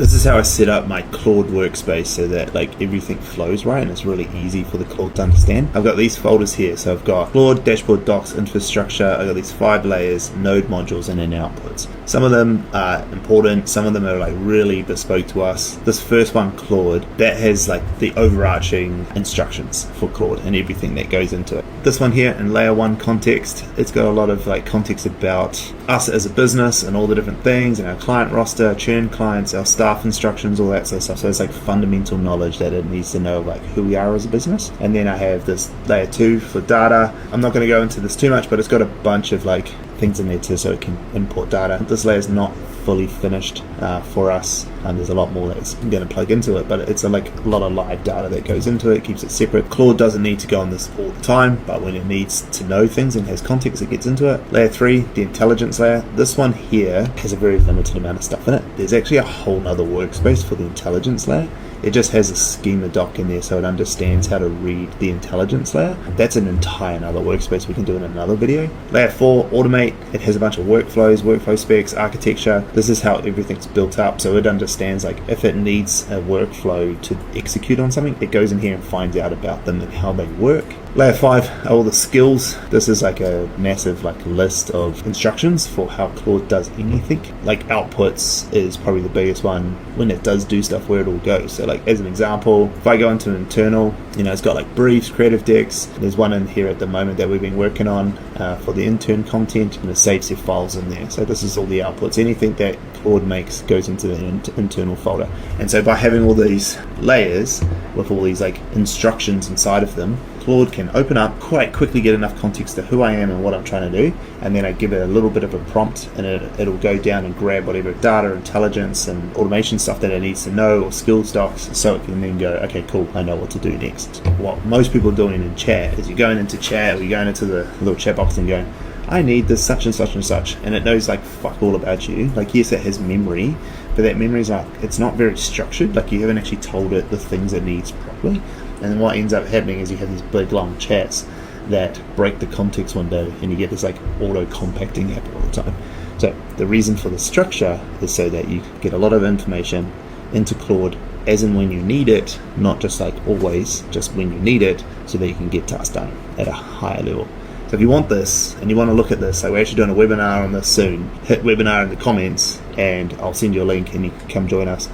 This is how I set up my Claude workspace so that like everything flows right and it's really easy for the Claude to understand. I've got these folders here. So I've got Claude, dashboard, docs, infrastructure. I've got these 5 layers, node modules, and then outputs. Some of them are important. Some of them are like really bespoke to us. This first one, Claude, that has like the overarching instructions for Claude and everything that goes into it. This one here in layer 1 context, it's got a lot of like context about us as a business and all the different things and our client roster, churn clients, our staff instructions, all that sort of stuff. So it's like fundamental knowledge that it needs to know like who we are as a business. And then I have this layer 2 for data. I'm not going to go into this too much, but it's got a bunch of like things in there too, so it can import data. This layer is not fully finished for us, and there's a lot more that's going to plug into it, but it's a lot of live data that goes into it, keeps it separate. Claude doesn't need to go on this all the time, but when it needs to know things and has context, it gets into it. Layer 3, the intelligence layer. This one here has a very limited amount of stuff in it. There's actually a whole nother workspace for the intelligence layer. It just has a schema doc in there so it understands how to read the intelligence layer. That's an entire another workspace we can do in another video. Layer 4, automate. It has a bunch of workflows, workflow specs, architecture. This is how everything's built up, so it understands like if it needs a workflow to execute on something, it goes in here and finds out about them and how they work. Layer 5 are all the skills. This is like a massive like list of instructions for how Claude does anything. Like outputs is probably the biggest one when it does do stuff, where it all goes. So like as an example, if I go into an internal, it's got like briefs, creative decks. There's one in here at the moment that we've been working on for the intern content, and it saves your files in there. So this is all the outputs. Anything that Claude makes goes into the internal folder. And so by having all these layers with all these like instructions inside of them, Claude can open up, quite quickly get enough context to who I am and what I'm trying to do, and then I give it a little bit of a prompt, and it'll go down and grab whatever data, intelligence, and automation stuff that it needs to know, or skills docs, so it can then go, okay, cool, I know what to do next. What most people are doing in chat is you're going into chat, or you're going into the little chat box and going, I need this such and such and such, and it knows like fuck all about you. Like yes, it has memory, but that memory is like, it's not very structured. Like you haven't actually told it the things it needs properly. And what ends up happening is you have these big long chats that break the context window, and you get this like auto compacting happen all the time. So the reason for the structure is so that you get a lot of information into Claude as and when you need it, not just like always, just when you need it, so that you can get tasks done at a higher level. So if you want this and you want to look at this, like we're actually doing a webinar on this soon, hit webinar in the comments and I'll send you a link and you can come join us.